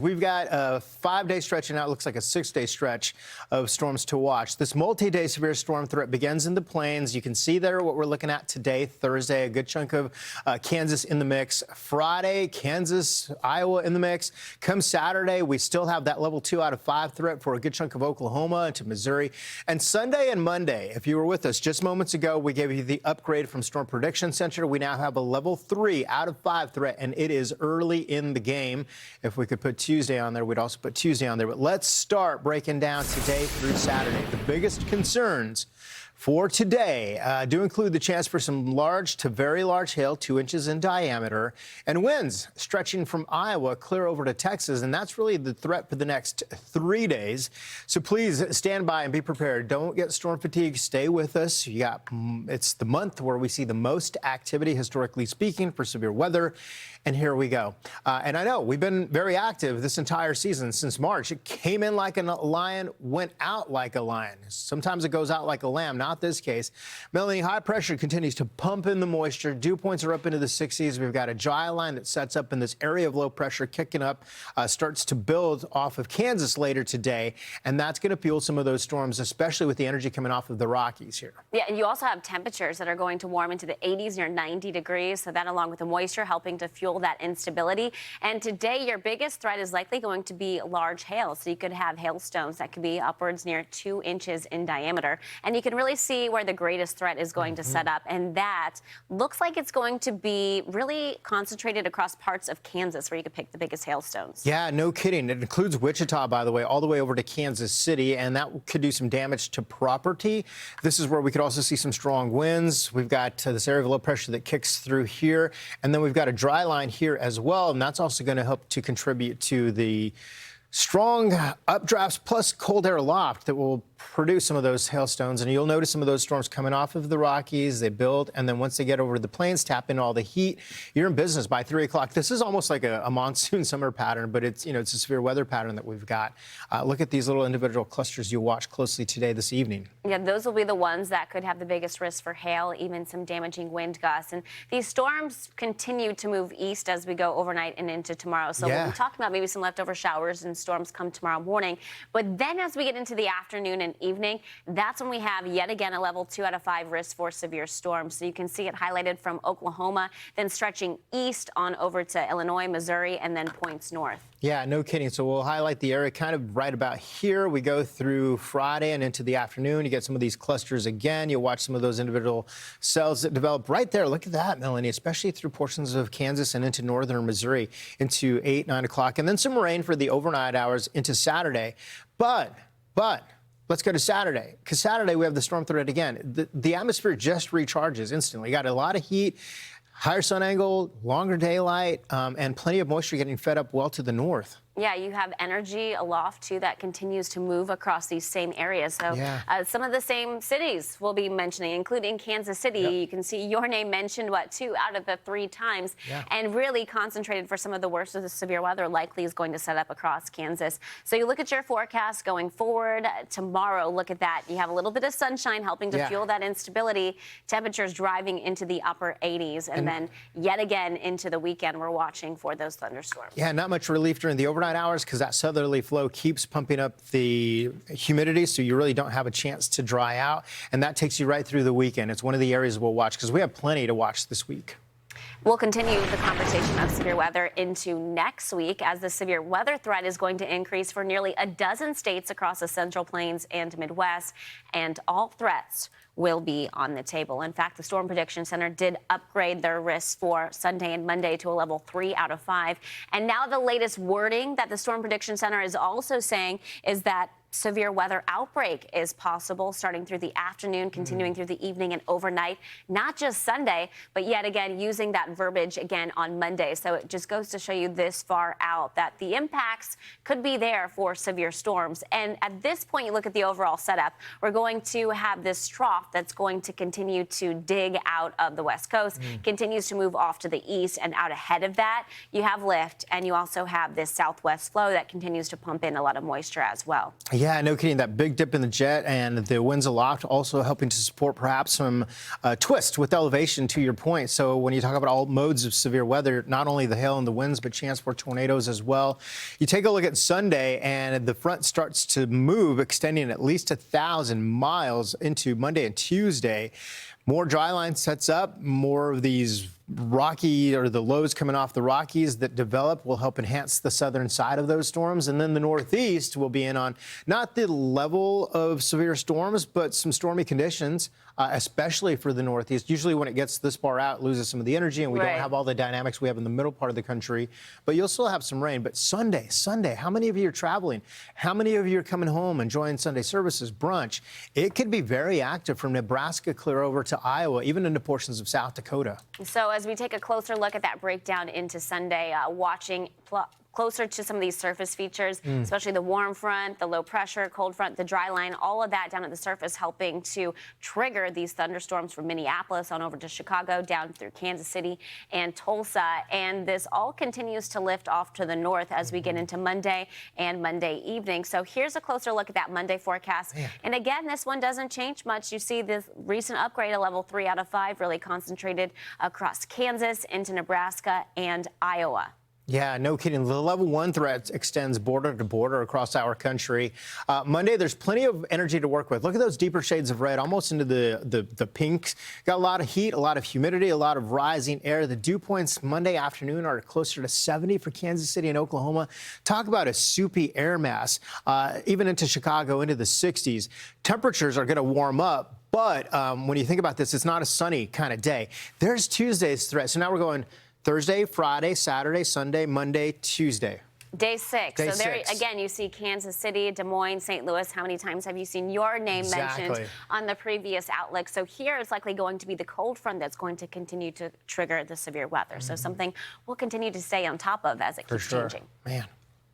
We've got a 5-day stretch, and now it looks like a 6-day stretch of storms to watch. This multi-day severe storm threat begins in the plains. You can see there what we're looking at today, Thursday, a good chunk of Kansas in the mix. Friday, Kansas, Iowa in the mix. Come Saturday, we still have that level 2 out of 5 threat for a good chunk of Oklahoma into Missouri. And Sunday and Monday, if you were with us just moments ago, we gave you the upgrade from Storm Prediction Center. We now have a level 3 out of 5 threat, and it is early in the game. If we could put Tuesday on there, we'd also put Tuesday on there. But let's start breaking down today through Saturday. The biggest concerns for today do include the chance for some large to very large hail, 2 inches in diameter, and winds stretching from Iowa clear over to Texas. And that's really the threat for the next 3 days. So please stand by and be prepared. Don't get storm fatigue. Stay with us. It's the month where we see the most activity, historically speaking, for severe weather. And here we go. And I know we've been very active this entire season since March. It came in like a lion, went out like a lion. Sometimes it goes out like a lamb. Not this case. Melanie, high pressure continues to pump in the moisture. Dew points are up into the 60s. We've got a dry line that sets up in this area of low pressure, kicking up, starts to build off of Kansas later today. And that's going to fuel some of those storms, especially with the energy coming off of the Rockies here. Yeah, and you also have temperatures that are going to warm into the 80s, near 90 degrees. So that, along with the moisture, helping to fuel that instability. And today, your biggest threat is likely going to be large hail. So you could have hailstones that could be upwards near 2 inches in diameter. And you can really see where the greatest threat is going to set up. And that looks like it's going to be really concentrated across parts of Kansas, where you could pick the biggest hailstones. Yeah, no kidding. It includes Wichita, by the way, all the way over to Kansas City. And that could do some damage to property. This is where we could also see some strong winds. We've got this area of low pressure that kicks through here. And then we've got a dry line here as well. And that's also going to help to contribute to the strong updrafts plus cold air loft that will produce some of those hailstones. And you'll notice some of those storms coming off of the Rockies. They build, and then once they get over to the plains, tap into all the heat. You're in business by 3 o'clock. This is almost like a monsoon summer pattern, but it's a severe weather pattern that we've got. Look at these little individual clusters you'll watch closely today, this evening. Yeah, those will be the ones that could have the biggest risk for hail, even some damaging wind gusts. And these storms continue to move east as we go overnight and into tomorrow. So we'll be talking about maybe some leftover showers and storms come tomorrow morning. But then as we get into the afternoon and evening, that's when we have yet again a level 2 out of 5 risk for severe storms. So you can see it highlighted from Oklahoma, then stretching east on over to Illinois, Missouri, and then points north. Yeah, no kidding. So we'll highlight the area kind of right about here. We go through Friday and into the afternoon. You get some of these clusters again. You'll watch some of those individual cells that develop right there. Look at that, Melanie, especially through portions of Kansas and into northern Missouri into 8, 9 o'clock. And then some rain for the overnight hours into Saturday. But let's go to Saturday, because Saturday we have the storm threat again. The atmosphere just recharges instantly. You got a lot of heat, higher sun angle, longer daylight, and plenty of moisture getting fed up well to the north. Yeah, you have energy aloft, too, that continues to move across these same areas. So some of the same cities we'll be mentioning, including Kansas City. You can see your name mentioned, 2 out of the 3 times. And really concentrated for some of the worst of the severe weather likely is going to set up across Kansas. So you look at your forecast going forward. Tomorrow, look at that. You have a little bit of sunshine helping to fuel that instability. Temperatures driving into the upper 80s. And then yet again into the weekend, we're watching for those thunderstorms. Yeah, not much relief during the overnight hours because that southerly flow keeps pumping up the humidity, so you really don't have a chance to dry out, and that takes you right through the weekend. It's one of the areas we'll watch because we have plenty to watch this week. We'll continue the conversation of severe weather into next week, as the severe weather threat is going to increase for nearly a dozen states across the Central Plains and Midwest, and all threats will be on the table. In fact, the Storm Prediction Center did upgrade their risks for Sunday and Monday to a level 3 out of 5. And now the latest wording that the Storm Prediction Center is also saying is that severe weather outbreak is possible starting through the afternoon, continuing through the evening and overnight, not just Sunday, but yet again using that verbiage again on Monday. So it just goes to show you this far out that the impacts could be there for severe storms. And at this point, you look at the overall setup, we're going to have this trough that's going to continue to dig out of the West Coast, continues to move off to the east, and out ahead of that, you have lift, and you also have this southwest flow that continues to pump in a lot of moisture as well. Yeah, no kidding. That big dip in the jet and the winds aloft also helping to support perhaps some twist with elevation, to your point. So when you talk about all modes of severe weather, not only the hail and the winds, but chance for tornadoes as well. You take a look at Sunday and the front starts to move, extending at least 1,000 miles into Monday and Tuesday. More dry line sets up, more of these rocky or the lows coming off the Rockies that develop will help enhance the southern side of those storms. And then the Northeast will be in on not the level of severe storms, but some stormy conditions, especially for the Northeast. Usually when it gets this far out, it loses some of the energy and we don't have all the dynamics we have in the middle part of the country. But you'll still have some rain. But Sunday, how many of you are traveling? How many of you are coming home, enjoying Sunday services, brunch? It could be very active from Nebraska clear over to Iowa, even into portions of South Dakota. So as we take a closer look at that breakdown into Sunday, watching closer to some of these surface features, especially the warm front, the low pressure, cold front, the dry line, all of that down at the surface helping to trigger these thunderstorms from Minneapolis on over to Chicago, down through Kansas City and Tulsa. And this all continues to lift off to the north as we get into Monday and Monday evening. So here's a closer look at that Monday forecast. And again, this one doesn't change much. You see this recent upgrade, a level 3 out of 5, really concentrated across Kansas into Nebraska and Iowa. Yeah, no kidding. The level 1 threat extends border to border across our country. Monday, there's plenty of energy to work with. Look at those deeper shades of red, almost into the pinks. Got a lot of heat, a lot of humidity, a lot of rising air. The dew points Monday afternoon are closer to 70 for Kansas City and Oklahoma. Talk about a soupy air mass, even into Chicago, into the 60s. Temperatures are going to warm up. But when you think about this, it's not a sunny kind of day. There's Tuesday's threat. So now we're going Thursday, Friday, Saturday, Sunday, Monday, Tuesday. Day 6. So there, again, you see Kansas City, Des Moines, St. Louis. How many times have you seen your name mentioned on the previous outlook? So here is likely going to be the cold front that's going to continue to trigger the severe weather. So something we'll continue to stay on top of as it keeps changing. Man.